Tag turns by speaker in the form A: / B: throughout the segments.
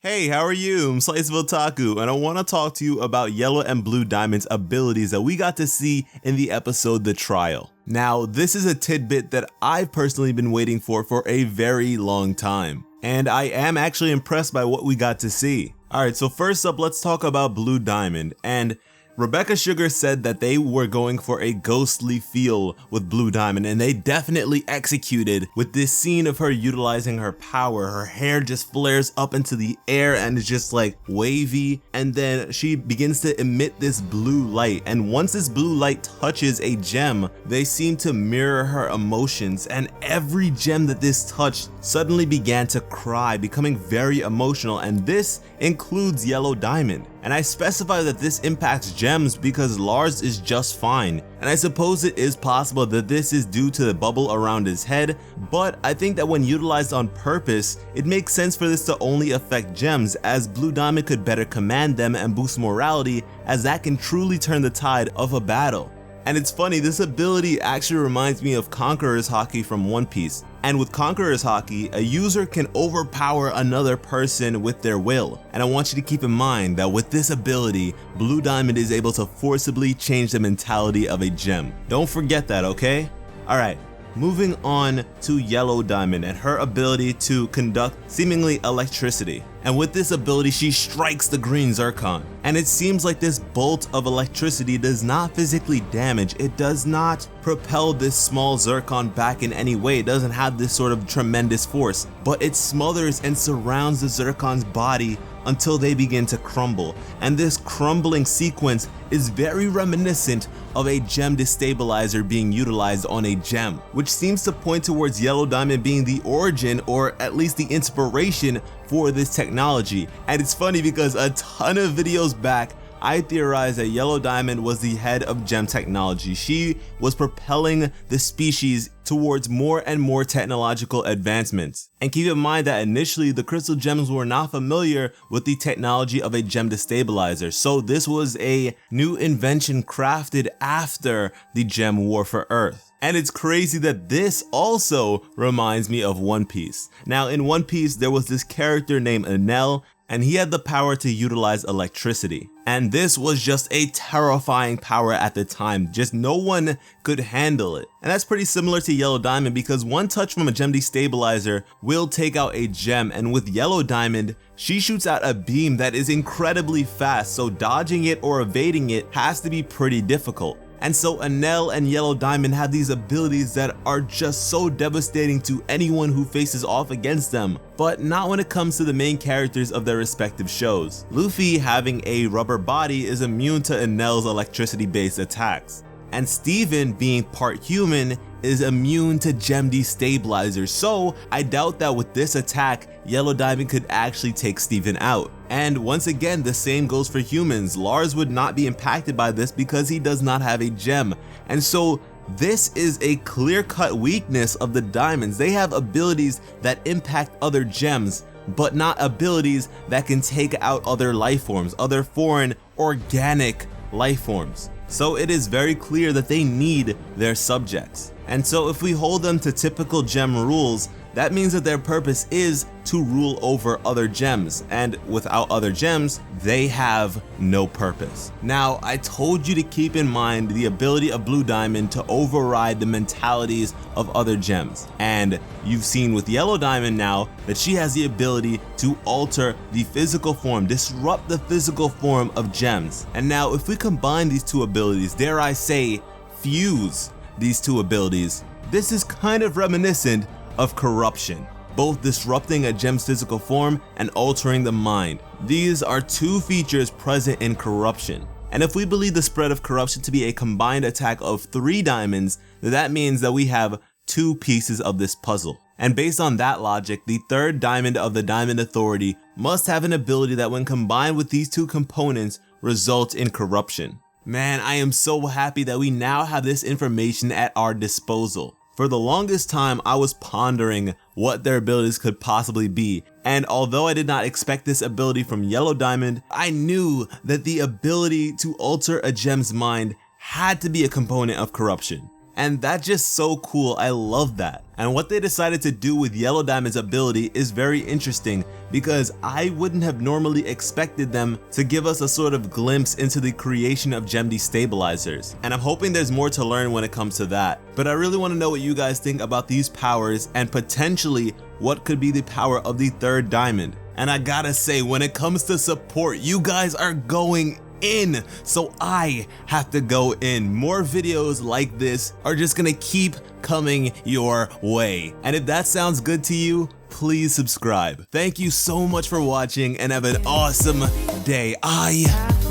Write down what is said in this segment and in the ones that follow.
A: Hey, how are you? I'm Slice of Otaku, and I want to talk to you about Yellow and Blue Diamond's abilities that we got to see in the episode The Trial. Now, this is a tidbit that I've personally been waiting for a very long time, and I am actually impressed by what we got to see. Alright, so first up, let's talk about Blue Diamond, and Rebecca Sugar said that they were going for a ghostly feel with Blue Diamond, and they definitely executed with this scene of her utilizing her power. Her hair just flares up into the air and is just like wavy, and then she begins to emit this blue light, and once this blue light touches a gem, they seem to mirror her emotions, and every gem that this touched suddenly began to cry, becoming very emotional, and this includes Yellow Diamond. And I specify that this impacts gems because Lars is just fine, and I suppose it is possible that this is due to the bubble around his head, but I think that when utilized on purpose, it makes sense for this to only affect gems, as Blue Diamond could better command them and boost morality, as that can truly turn the tide of a battle. And it's funny, this ability actually reminds me of Conqueror's Haki from One Piece. And with Conqueror's Haki, a user can overpower another person with their will. And I want you to keep in mind that with this ability, Blue Diamond is able to forcibly change the mentality of a gem. Don't forget that, okay? Alright. Moving on to Yellow Diamond and her ability to conduct seemingly electricity. And with this ability, she strikes the green Zircon. And it seems like this bolt of electricity does not physically damage. It does not propel this small Zircon back in any way. It doesn't have this sort of tremendous force, but it smothers and surrounds the Zircon's body until they begin to crumble. And this crumbling sequence is very reminiscent of a gem destabilizer being utilized on a gem, which seems to point towards Yellow Diamond being the origin, or at least the inspiration, for this technology. And it's funny because a ton of videos back, I theorized that Yellow Diamond was the head of gem technology. She was propelling the species towards more and more technological advancements. And keep in mind that initially the crystal gems were not familiar with the technology of a gem destabilizer, so this was a new invention crafted after the Gem War for Earth. And it's crazy that this also reminds me of One Piece. Now in One Piece there was this character named Enel, and he had the power to utilize electricity. And this was just a terrifying power at the time, just no one could handle it. And that's pretty similar to Yellow Diamond, because one touch from a gem destabilizer will take out a gem, and with Yellow Diamond, she shoots out a beam that is incredibly fast, so dodging it or evading it has to be pretty difficult. And so Enel and Yellow Diamond have these abilities that are just so devastating to anyone who faces off against them, but not when it comes to the main characters of their respective shows. Luffy, having a rubber body, is immune to Enel's electricity-based attacks. And Steven, being part human, is immune to gem destabilizers, so I doubt that with this attack, Yellow Diamond could actually take Steven out. And once again, the same goes for humans. Lars would not be impacted by this because he does not have a gem. And so this is a clear-cut weakness of the diamonds. They have abilities that impact other gems, but not abilities that can take out other life forms, other foreign organic life forms. So it is very clear that they need their subjects. And so if we hold them to typical gem rules, that means that their purpose is to rule over other gems, and without other gems, they have no purpose. Now, I told you to keep in mind the ability of Blue Diamond to override the mentalities of other gems, and you've seen with Yellow Diamond now that she has the ability to alter the physical form, disrupt the physical form of gems. And now if we combine these two abilities, dare I say, fuse these two abilities, this is kind of reminiscent of corruption, both disrupting a gem's physical form and altering the mind. These are two features present in corruption. And if we believe the spread of corruption to be a combined attack of 3 diamonds, then that means that we have 2 pieces of this puzzle. And based on that logic, the 3rd diamond of the Diamond Authority must have an ability that when combined with these 2 components results in corruption. Man, I am so happy that we now have this information at our disposal. For the longest time, I was pondering what their abilities could possibly be, and although I did not expect this ability from Yellow Diamond, I knew that the ability to alter a gem's mind had to be a component of corruption. and that's just so cool. I love that. And what they decided to do with Yellow Diamond's ability is very interesting, because I wouldn't have normally expected them to give us a sort of glimpse into the creation of gem destabilizers, and I'm hoping there's more to learn when it comes to that. But I really want to know what you guys think about these powers and potentially what could be the power of the third diamond. And I gotta say, when it comes to support, you guys are going in, so I have to go in. More videos like this are just gonna keep coming your way, and if that sounds good to you, please subscribe. Thank you so much for watching, and have an awesome day. I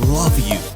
A: love you.